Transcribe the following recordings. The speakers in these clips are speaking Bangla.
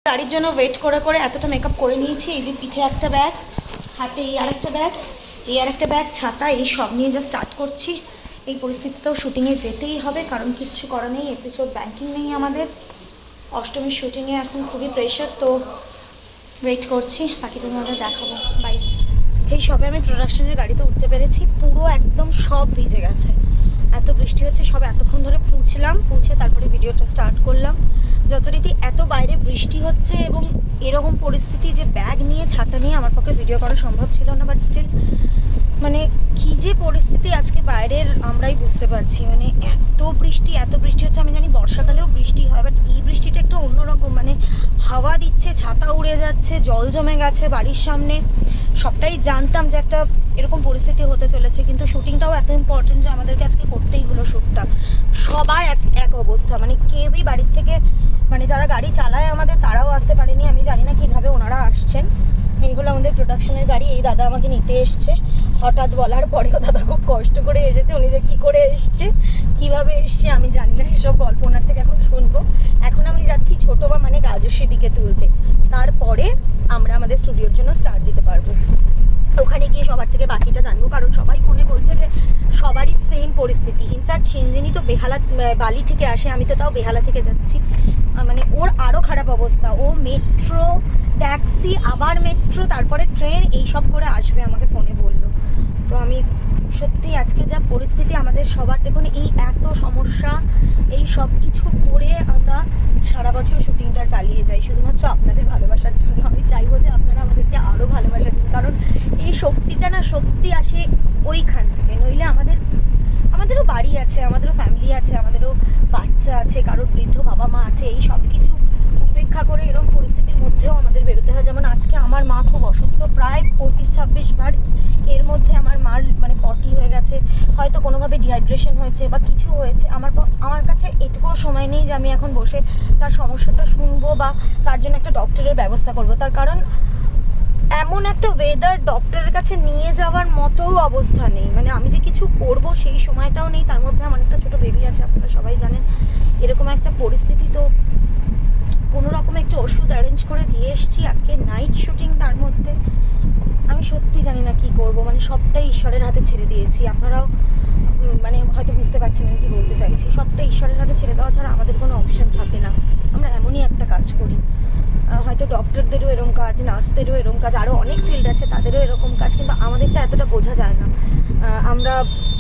গাড়ির জন্য ওয়েট করে করে এতটা মেকআপ করে নিয়েছি। এই যে পিঠে একটা ব্যাগ, হাতে এই আরেকটা ব্যাগ, এই আরেকটা ব্যাগ, ছাতা, এই সব নিয়ে যা স্টার্ট করছি। এই পরিস্থিতিতেও শুটিংয়ে যেতেই হবে, কারণ কিচ্ছু করা নেই, এপিসোড ব্যাংকিং নেই আমাদের। অষ্টমীর শুটিংয়ে এখন খুবই প্রেশার, তো ওয়েট করছি, বাকি তোমাদের দেখাবো। বাই। এই সবে আমি প্রোডাকশনের গাড়িতে উঠতে পেরেছি, পুরো একদম সব ভিজে গেছে, এত বৃষ্টি হচ্ছে। সব এতক্ষণ ধরে পৌঁছে তারপরে ভিডিওটা স্টার্ট করলাম। যথারীতি এত বাইরে বৃষ্টি হচ্ছে এবং এরকম পরিস্থিতি যে ব্যাগ নিয়ে ছাতা নিয়ে আমার পক্ষে ভিডিও করা সম্ভব ছিল না, বাট স্টিল মানে কী যে পরিস্থিতি আজকে বাইরের আমরাই বুঝতে পারছি। মানে এত বৃষ্টি হচ্ছে। আমি জানি বর্ষাকালেও বৃষ্টি হয়, বাট এই বৃষ্টিটা একটু অন্যরকম। মানে হাওয়া দিচ্ছে, ছাতা উড়ে যাচ্ছে, জল জমে গেছে বাড়ির সামনে। সবটাই জানতাম যে একটা এরকম পরিস্থিতি হতে চলেছে, কিন্তু শুটিংটাও এত ইম্পর্টেন্ট যে আমাদেরকে আজকে করতেই হলো শ্যুটটা। সবার এক অবস্থা, মানে কেউই বাড়ির থেকে, মানে যারা গাড়ি চালায় আমাদের, তারাও আসতে পারেনি। আমি জানি না কীভাবে ওনারা আসছেন। এইগুলো আমাদের প্রোডাকশনের গাড়ি। এই দাদা আমাকে নিতে এসছে, হঠাৎ বলার পরেও দাদা খুব কষ্ট করে এসেছে। উনি যে কী করে এসছে, কীভাবে এসছে আমি জানি না, সেসব গল্প ওনার থেকে এখন শুনবো। এখন আমি যাচ্ছি ছোটো বা মানে রাজস্বী দিকে তুলতে, তারপরে আমরা আমাদের স্টুডিওর জন্য স্টার্ট দিতে পারবো। ওখানে গিয়ে সবার থেকে বাকিটা জানবো, কারণ সবাই ফোনে বলছে যে সবারই সেম পরিস্থিতি। ইনফ্যাক্ট সিনজিনি তো বালি থেকে আসে, আমি তো তাও বেহালা থেকে যাচ্ছি। মানে ওর আরও খারাপ অবস্থা। ও মেট্রো, ট্যাক্সি, আবার মেট্রো, তারপরে ট্রেন, এইসব করে আসবে, আমাকে ফোনে বললো। তো আমি সত্যি আজকে যা পরিস্থিতি আমাদের সবার, দেখুন এই এত সমস্যা, এই সব কিছু করে আমরা সারা বছর শুটিংটা চালিয়ে যাই শুধুমাত্র আপনাদের ভালোবাসার জন্য। আমি চাইবো যে আপনারা আমাদেরকে আরও ভালোবাসা দিন, কারণ এই শক্তিটা না সত্যি আসে ওইখান থেকে। নইলে আমাদেরও বাড়ি আছে, আমাদেরও ফ্যামিলি আছে, আমাদেরও বাচ্চা আছে, কারোর বৃদ্ধ বাবা মা আছে। এই সব কিছু উপেক্ষা করে এরকম পরিস্থিতির মধ্যেও আমাদের বেরোতে হয়। যেমন আজকে আমার মা খুব অসুস্থ, প্রায় 25-26 বার। এর মধ্যে আমার মার মানে পটি হয়ে গেছে, হয়তো কোনোভাবে ডিহাইড্রেশন হয়েছে বা কিছু হয়েছে। আমার কাছে এটুকুও সময় নেই যে আমি এখন বসে তার সমস্যাটা শুনবো বা তার জন্য একটা ডক্টরের ব্যবস্থা করবো। তার কারণ এমন একটা ওয়েদার, ডক্টরের কাছে নিয়ে যাওয়ার মতো অবস্থা নেই। মানে আমি যে কিছু করবো সেই সময়টাও নেই। তার মধ্যে আমার একটা ছোটো বেবি আছে, আপনারা সবাই জানেন। এরকম একটা পরিস্থিতি, তো কোনো রকম একটু ওষুধ অ্যারেঞ্জ করে দিয়ে এসছি। আজকে নাইট শুটিং, তার মধ্যে আমি সত্যি জানি না কি করব। মানে সবটাই ঈশ্বরের হাতে ছেড়ে দিয়েছি। আপনারাও মানে হয়তো বুঝতে পারছেন আমি কি বলতে চাইছি। সবটাই ঈশ্বরের হাতে ছেড়ে দেওয়া ছাড়া আমাদের কোনো অপশন থাকে না। আমরা এমনই একটা কাজ করি। হয়তো ডক্টরদেরও এরকম কাজ, নার্সদেরও এরকম কাজ, আরও অনেক ফিল্ড আছে তাদেরও এরকম কাজ, কিন্তু আমাদেরটা এতটা বোঝা যায় না আমরা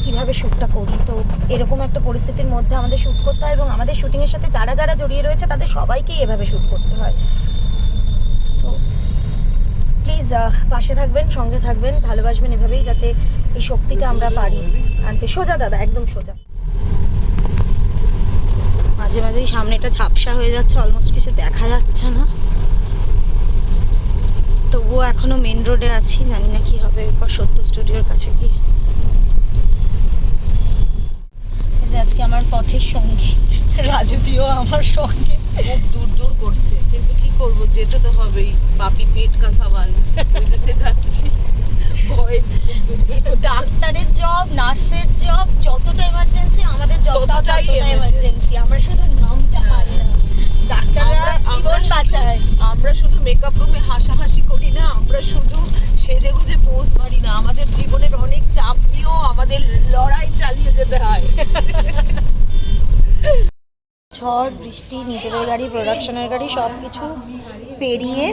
কিভাবে শ্যুটটা করি। তো এরকম একটা পরিস্থিতির মধ্যে আমাদের শ্যুট করতে হয়, এবং আমাদের শ্যুটিংয়ের সাথে যারা যারা জড়িয়ে রয়েছে তাদের সবাইকেই এভাবে শ্যুট করতে হয়। তো প্লিজ পাশে থাকবেন, সঙ্গে থাকবেন, ভালোবাসবেন এভাবেই, যাতে এই শক্তিটা আমরা পারি আনতে। সোজা দাদা, একদম সোজা। মাঝে মাঝেই সামনেটা ঝাপসা হয়ে যাচ্ছে, অলমোস্ট কিছু দেখা যাচ্ছে না। তবুও এখনো মেন রোডে আছি, জানি না কি হবে এরপর সত্য স্টুডিওর কাছে কি। আজকে আমার পথের সঙ্গী রাজুদিও আমার সঙ্গে খুব দূর দূর করছে, কিন্তু কি করব, যেতে তো হবেই। বাপি পেট কা সওয়াল, যেতে যাচ্ছি। ডাক্তারের জব, নার্সের জব, যতটা এমার্জেন্সি আমাদের যতটাই এমার্জেন্সি। আমরা শুধু নামটা পাই না, ডাক্তাররা জীবন বাঁচায়। আমরা শুধু মেকআপ রুমে হাসাহাসি করি না, আমরা শুধু সেজেগুজে পোজ মারি না, আমাদের জীবনের অনেক চাপ নিয়েও আমাদের লড়াই চালিয়ে যেতে হয়। ঝড় বৃষ্টি, নিজেদের গাড়ি, প্রোডাকশনের গাড়ি, সব কিছু পেরিয়ে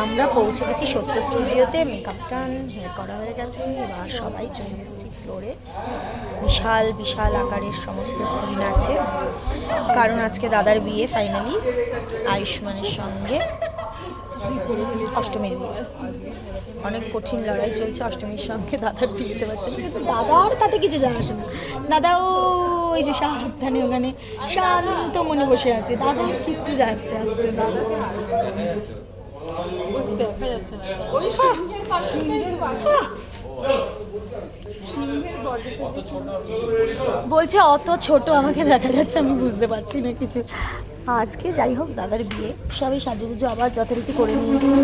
আমরা পৌঁছে গেছি সত্য স্টুডিওতে। মেকআপ টান হেয়ার করা হয়ে গেছে, এবার সবাই চলে এসেছি ফ্লোরে। বিশাল বিশাল আকারের সমস্ত সিন আছে, কারণ আজকে দাদার বিয়ে ফাইনালি আয়ুষ্মানের সঙ্গে। অষ্টমীর বিয়ে, অনেক কঠিন লড়াই চলছে অষ্টমীর সঙ্গে দাদার বিয়েতে পারছে না, কিন্তু দাদার তাতে কিছু যায় আসে না। দাদাও ওই যে সাবধানে ওখানে শান্ত মনে বসে আছে, দাদা কিচ্ছু যাচ্ছে আসছে না। বলছে অত ছোট আমাকে দেখা যাচ্ছে, আমি বুঝতে পারছি না কিছু। আজকে যাই হোক দাদার বিয়ে, সবই সাজুগুজু আবার যথারীতি করে নিয়েছি।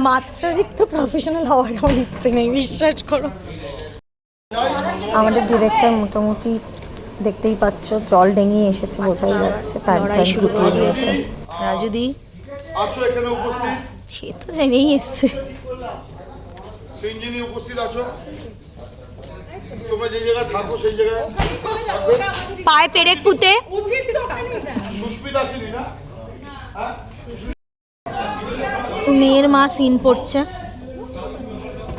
মাত্রাধিক তো প্রফেশনাল হওয়ার আমার ইচ্ছে নেই, বিশ্বাস করো। আমাদের ডিরেক্টর মোটামুটি দেখতেই পাচ্ছ জল ডেঙিয়ে এসেছে, বোঝাই যাচ্ছে, প্যান্ট ট্যান্ট গুটিয়ে নিয়েছে। রাজুদি আছো এখানে উপস্থিত, সে তো জেনেই এসছে। সিঞ্জিনি উপস্থিত আছো, তোমরা যে জায়গায় থাকো সেই জায়গায় পায়ে পেরেক পুঁতে সুস্মিত আসেনি না? মেয়ের মা সিন পড়ছে।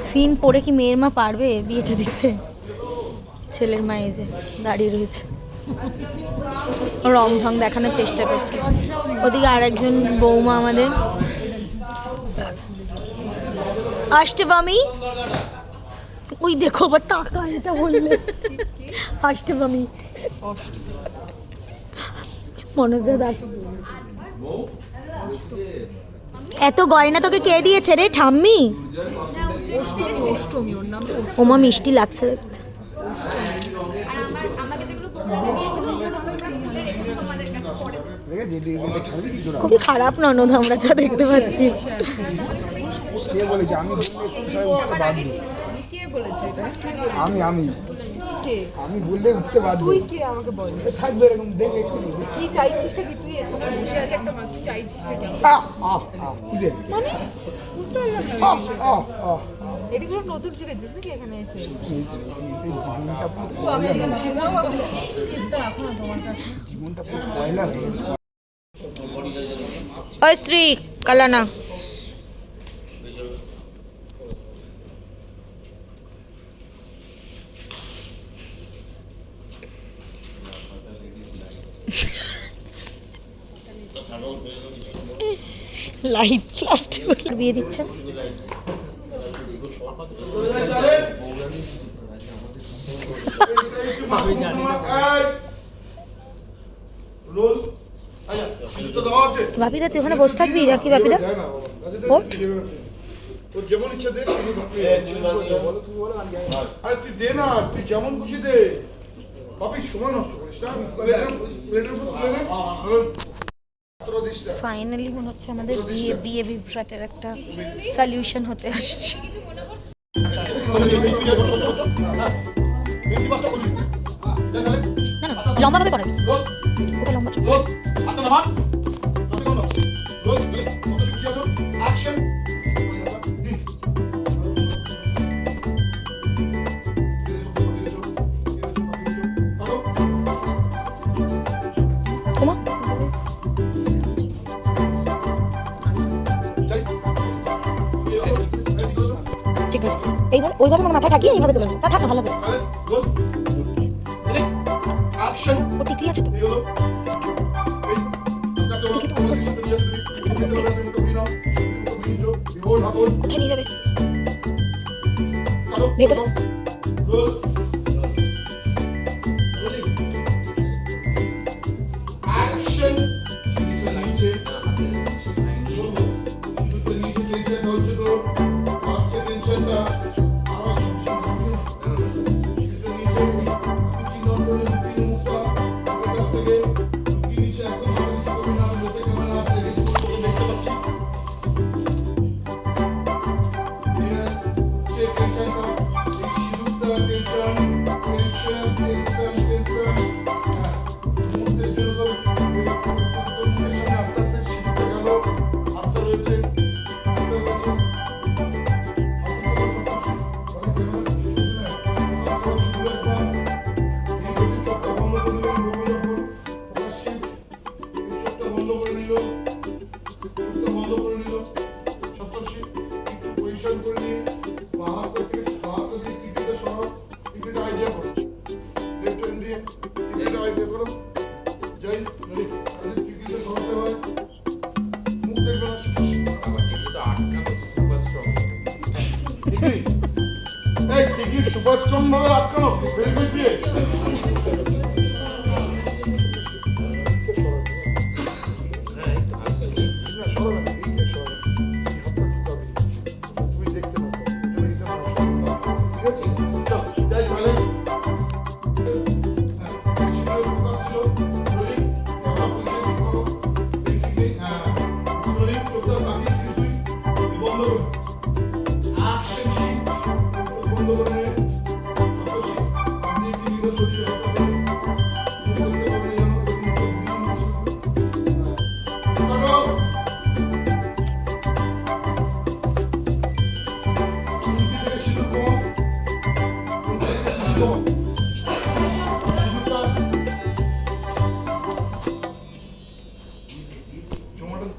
সিন পড়ে কি মেয়ের মা পারবে বিয়েটা দিতে? ছেলের মা এই যে দাঁড়িয়ে রয়েছে, রং ঢং দেখানোর চেষ্টা করছে। ওদিকে আর একজন বৌমা আমাদের অষ্টবামী, ওই দেখো আবার টাকা, এটা বললে অষ্টবামী মনোজ দাদা। এত গয়না তোকে কে দিয়েছে রে ঠাম্মি? ওমা মিষ্টি লাগছে দেখতে। খুবই খারাপ ননদ আমরা যা দেখতে পাচ্ছি। আমি বললে উঠতে বাধ্য। তুই কি আমাকে বল থাকবে এরকম দেখে কি চাইছিসটা কি? তুই এখানে বসে আছে একটা মানুষ চাইছিসটা কি? কি দে মানে বুঝতে পারলাম না। এটা পুরো নতুন শিখেছিস নাকি এখানে এসে? জীবনটা পুরো পয়লা হয়ে গেছে। ও স্ত্রী কালানা লাইট প্লাস্টিক দিয়ে দিচ্ছে। বাপিদা তুই ওখানে বসে থাকবি নাকি? বাপিদা ওঠ, তোর যেমন ইচ্ছা দে, আরে তুই দে না, তুই যেমন খুশি দে। বাপি সময় নষ্ট করিস না, প্লেটের উপর তুলে নে। ফাইনালি মনে হচ্ছে আমাদের বিয়ে বিভ্রাটের একটা সলিউশন হতে আসছে। লম্বা ভাবে পড়াবি, ওটা লম্বা ঠিক আছে। এইভাবে ওইভাবে মানে মাথায় ঠাকিয়ে এইভাবে তুলে তা থাকতো ভালো হবে। ও টিকলি আছে তো? কোথায় নিয়ে যাবে? ভেতরে সুপার স্ট্রং ভাবে আটকানো ভেলভেট দিয়ে। জমাটা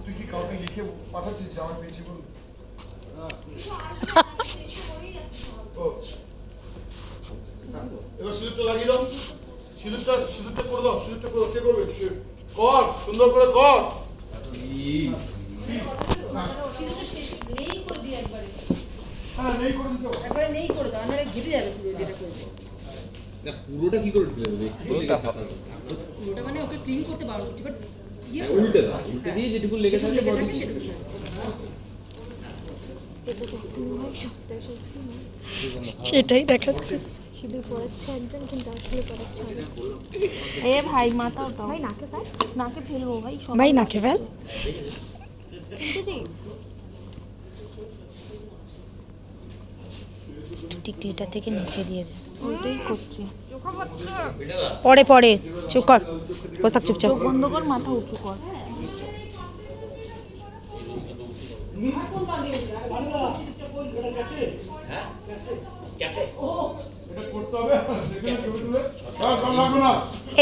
তুই কি কাউকে লিখে পাঠাচ্ছিস যে আমার পেয়েছি বলে? ও। হ্যাঁ, এবার সিঁদুরটা লাগিয়ে দাও। সিঁদুরটা করে দাও। কে করবে? কর, সুন্দর করে কর। হ্যাঁ, নেই করে দিতে হবে। পুরোটা কি করে ঢেলে দেবে? ওটা মানে ওকে ক্লিন করতে পারবো বাট উল্টে দাও, উল্টে দিয়ে যেটুকু লেগে থাকলে বডি সেটাই দেখাচ্ছে। সিঁদুর পড়াচ্ছে একজন কিন্তু আসলে পড়াচ্ছে না। এ ভাই মাথা ওঠাও। ভাই নাকে পায় নাকে ফেলবো ভাই, সবাই নাকে ফেল। কিন্তু রে টিকলিটা থেকে নিচে দিয়ে দে। ওইটাই করছে। পরে চুপ কর, বস থাক চুপচাপ। বন্ধ কর, মাথা উঁচু কর।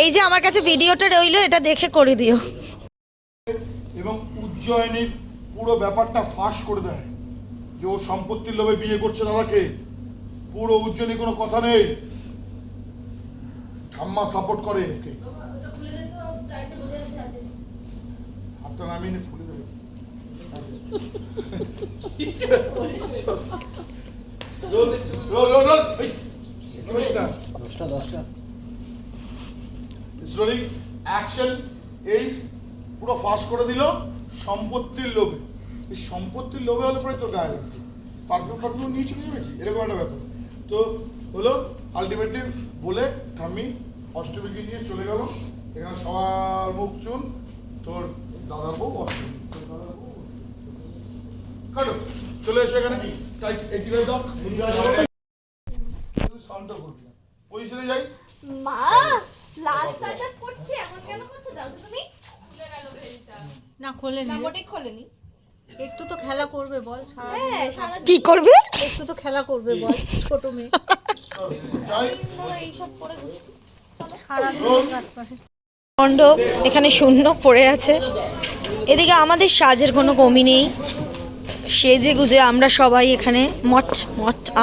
এই যে আমার কাছে ভিডিওটা রইলো, এটা দেখে করে দিও। এবং উজ্জয়িনীর পুরো ব্যাপারটা ফাঁস করে দেয় যে ও সম্পত্তির লোভে বিয়ে করছে দাদাকে। পুরো উজ্জয়িনী কোনো কথা নেই, ঠাম্মা সাপোর্ট করে ওকে। হাতটা নামিয়ে নিয়ে ফুলে দেবে। অ্যাকশন এই পুরো ফাঁস করে দিল সম্পত্তির লোভে। এই সম্পত্তির লোভে হলে পরে তোর গায়ে লাগছে, পারফিউম নিয়ে চলে যাবে কি, এরকম একটা ব্যাপার। তো হলো আলটিমেটলি বলে ঠাম্মি অষ্টমীকে নিয়ে চলে গেল। এখানে সবার মুখ চুন, তোর দাদার বউ অষ্টমী, কাটো চলে এসে এখানে দাও সাউন্ডটা করবি না, পজিশনে যাই। মা লাস্ট টাচআপ করছে, এখন কেন করছো? দাও তো তুমি। না খোলেনি, না মোটেই খোলেনি। একটু তো খেলা করবে বল, হ্যাঁ সারা কি করবে? একটু তো খেলা করবে বল, ছোট মেয়ে যাই এইসব করে ঘুরছে। খণ্ড এখানে শূন্য পড়ে আছে। এদিকে আমাদের সাজের কোনো কমি নেই, সেজে গুজে আমরা সবাই এখানে মট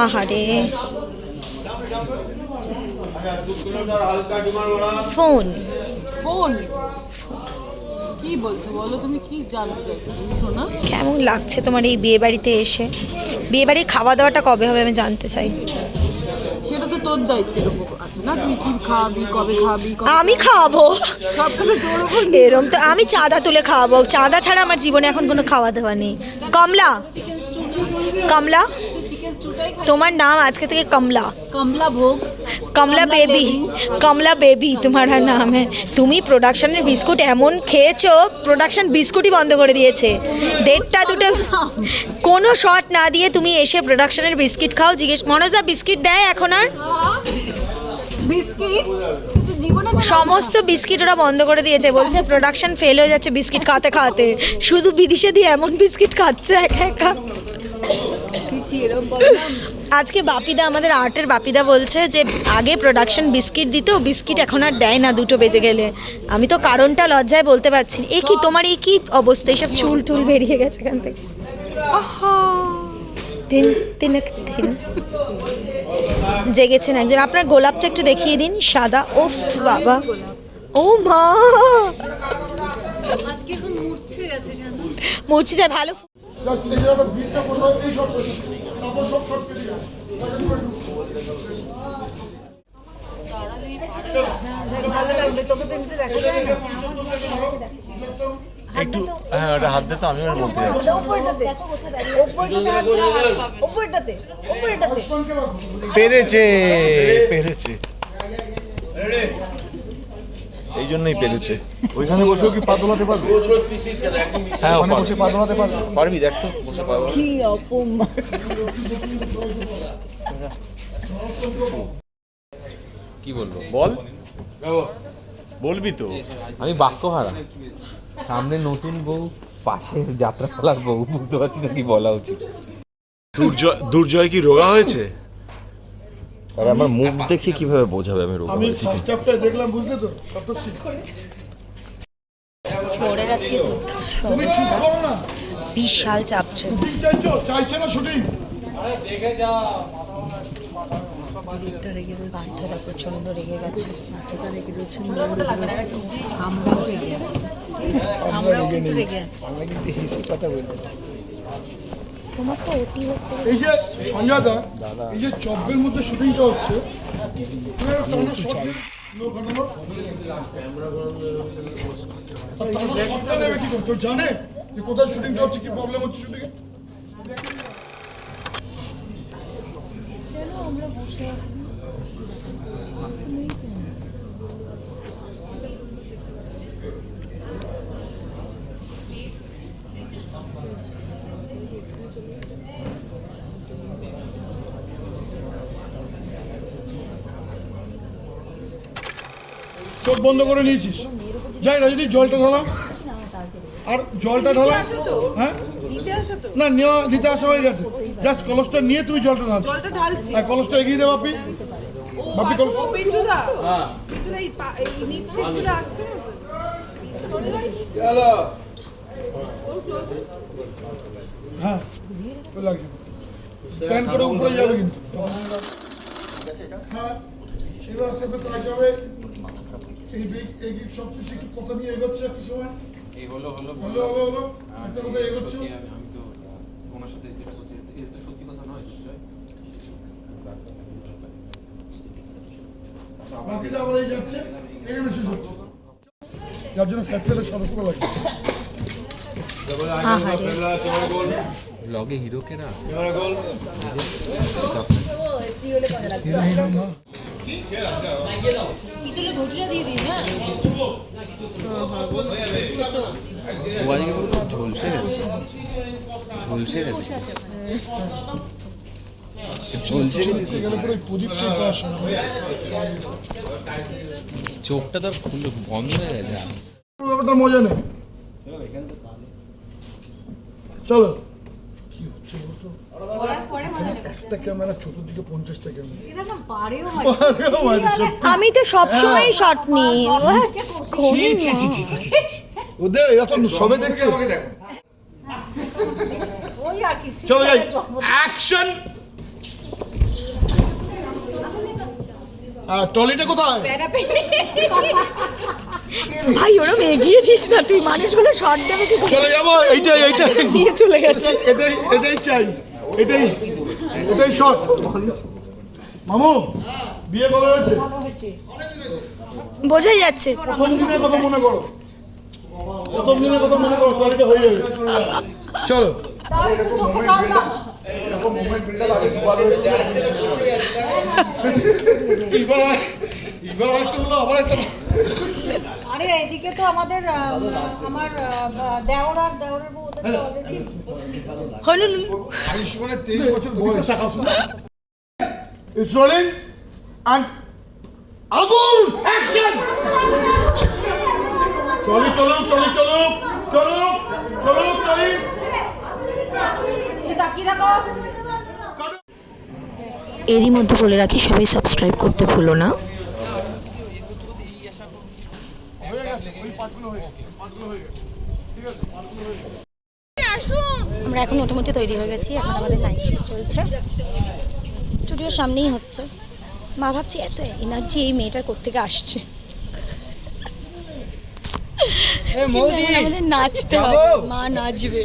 আহারে। ফোন ফোন কি বলছো বলো, তুমি কি জানতে চাইছো তুমি শোনা? কেমন লাগছে তোমার এই বিয়ে বাড়িতে এসে? বিয়ে বাড়ির খাওয়া দাওয়াটা কবে হবে আমি জানতে চাই। সেটা তো তোর দায়িত্বের উপর আছে না, তুই কি খাবি, কবে খাবি, আমি খাওয়াবো? সবটাকে তোর উপর। এরম তো আমি চাঁদা তুলে খাওয়াবো, চাঁদা ছাড়া আমার জীবনে এখন কোনো খাওয়া দাওয়া নেই। কমলা চিকেন স্টুটাই তোমার নাম আজকে থেকে কমলা। কমলা ভোগ, কমলা বেবি তোমারা নাম হ্যাঁ। তুমি প্রোডাকশনের বিস্কুট এমন খেয়েছো, প্রোডাকশন বিস্কুটই বন্ধ করে দিয়েছে। 1.5টা 2টা কোনো শট না দিয়ে তুমি এসে প্রোডাকশনের বিস্কিট খাও। জিজ্ঞেস মনোজদা বিস্কিট দেয় এখন আর? বিস্কিট কিন্তু জীবনে সমস্ত বিস্কিট ওরা বন্ধ করে দিয়েছে, বলছে প্রোডাকশন ফেল হয়ে যাচ্ছে বিস্কিট খাওয়াতে। শুধু বিদেশে দিয়ে এমন বিস্কিট খাচ্ছে একা। এরকম বললাম। আজকে বাপিদা, আমাদের আর্টের বাপিদা বলছে যে আগে প্রোডাকশন বিস্কিট দিত, বিস্কিট এখন আর দেয় না 2টো বেজে গেলে। আমি তো কারণটা লজ্জায় বলতে পারছি না। কি তোমার এই কি অবস্থা? এইসব চুল টুল বেরিয়ে গেছে এখান থেকে। দিন জেগেছেন একজন। আপনার গোলাপটা একটু দেখিয়ে দিন, সাদা। ওফ বাবা, ও মা আজকে এখন মুছছে গেছে কেন? মুর্শিদা ভালো। জাস্ট এই জায়গাটা বিটটা করবো, এই শট করবো, তারপর সব শট কেটে যাবে। একটু হ্যাঁ ওটা হাত দে তো, আমি বলতে পেরেছে এই জন্যই পেরেছে। ওইখানে বসেও কি পা দোলাতে পারবে? হ্যাঁ ওখানে বসে পা দোলাতে পারবে? পারবি, দেখ তো বসে পারবো। কি অপমান। কি বলবো বল, বলবি তো? আমি বাক্য হারা। সামনে নতুন বউ, পাশে যাত্রাপালার বউ, বুঝতে পারছি না কি বলা উচিত। দুর্জয় কি রোগা হয়েছে? আর আমার মুখ দেখে কিভাবে বোঝাবে আমি রোগা আমি হয়েছি ফার্স্ট হাফটায় দেখলাম, বুঝলে তো সপ্তর্ষি ফ্লোরের আজকে দুর্ধর্ষ তুমি চুপ অবস্থা, করো না। বিশাল চাপ চলছে। শুটিং চাইছে না শুটিং। পার্থরা প্রচন্ড রেগে গেছে। আমরাও রেগে আছি। আমরা রেগে নেই, আমরা কিন্তু হেসে কথা বলছি। তোমার তো ওটি হচ্ছে। এই যে সঞ্জয় দা, এই যে চব্বের মধ্যে শুটিংটা হচ্ছে, শটটা নেবে কি করে? কেউ জানে যে কোথায় শুটিংটা হচ্ছে, কি প্রবলেম হচ্ছে শুটিংয়ে? চোখ বন্ধ করে নিয়েছিস। যাই রাজনী, জলটা ঢালা। আর জলটা ঢালা। হ্যাঁ না, নেওয়া দিতে আসা হয়ে গেছে। জাস্ট কলসটা নিয়ে তুমি জলটা ঢালছো। হ্যাঁ, কলসটা এগিয়ে দে বাপি। বাপি কলস। হ্যাঁ, ওই লাগছে। প্যান করে উপরে যাবে কিন্তু। হ্যাঁ, এবার আস্তে আস্তে কাজ হবে। এই সব কিছু একটু কথা নিয়ে এগোচ্ছে একটা সময়। হলো একটা কথা এগোচ্ছে। বাকিটা আবার এই যাচ্ছে, এখানে শেষ হচ্ছে। যার জন্য ফ্যাক্টরিটা সাদা সাদা লাগছে। ব্লগে হিরোকে না পিতলের ঘটিটা দিয়ে দিই না। ও আজকে পুরো ঝলসে গেছে, ঝলসে গেছে, ঝলসে গেছে। গেলে পুরো প্রদীপ সেই পাশে। চোখটা তো খুলে বন্ধ হয়ে গেছে। ব্যাপারটা মজা নেই। চলো, কি হচ্ছে বলতো? একটা ক্যামেরা, চতুর্দিকে 50টা ক্যামেরা। আমি তো সবসময় শট নিই। ওদের এরা তো সবে দেখছে। চলো যাই, অ্যাকশন। টলিটা কোথায়? ভাই ওরম এগিয়ে দিস না, তুই মানুষগুলো শট দেবে কি করে? চলে যাবো। এইটাই নিয়ে চলে গেছে। এটাই চাই, এটাই শট। মামু, বিয়ে কবে হয়েছে? বোঝাই যাচ্ছে। প্রথম দিনের কথা মনে করো, টলিটা হয়ে যাবে। চলো। আরে এদিকে তো আমাদের আমার দেওরার বউ অলরেডি হলো আয়ুষ্মানের 23 বছর বয়স। It's rolling and আগুন, অ্যাকশন। টলি চলুক। টলি। তাকিয়ে দেখো। এরই মধ্যে বলে রাখি, সবাই সাবস্ক্রাইব করতে ভুলো না। আমরা এখন মোটামুটি তৈরি হয়ে গেছি। এখন আমাদের নাইট শুট চলছে, স্টুডিওর সামনেই হচ্ছে। মা ভাবছি এত এনার্জি এই মেয়েটার কোত্থেকে আসছে। আমাদের নাচতে হবে, মা নাচবে।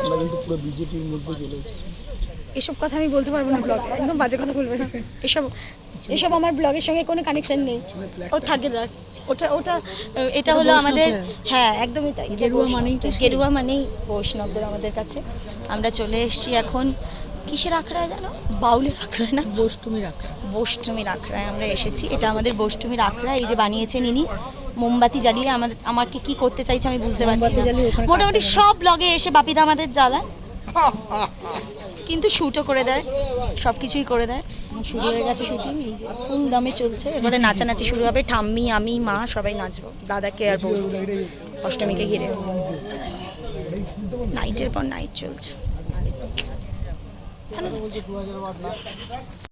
আমরা কিন্তু পুরো বিজেপির মধ্যে চলে এসেছি। এসব কথা আমি বলতে পারবো না ব্লগে, একদম বাজে কথা বলবে না। এসব আমার ব্লগের সঙ্গে কোনো কানেকশন নেই। ও থাকে না, এটা হলো আমাদের, হ্যাঁ একদমই তাই। গেরুয়া মানেই বৈষ্ণবদের আমাদের কাছে। আমরা চলে এসেছি এখন কিসের আখড়ায় জানো? বাউলের আখড়ায় না, বৈষ্ণবীর আখড়ায় আমরা এসেছি। এটা আমাদের বৈষ্ণবীর আখড়া। এই যে বানিয়েছেন ইনি, মোমবাতি জ্বালিয়ে আমাকে কি করতে চাইছে আমি বুঝতে পারছি না। মোটামুটি সব ব্লগে এসে বাপিদা আমাদের জ্বালায়, কিন্তু শ্যুটও করে দেয়, সব কিছুই করে দেয়। শুরু হয়ে গেছে শুটিং, এই যে ফুল দামে চলছে। এবারে নাচানাচি শুরু হবে, ঠাম্মি আমি মা সবাই নাচবো, দাদাকে আর বউ, অষ্টমীকে ঘিরে। নাইটের পর নাইট চলছে, ভালো লাগছে।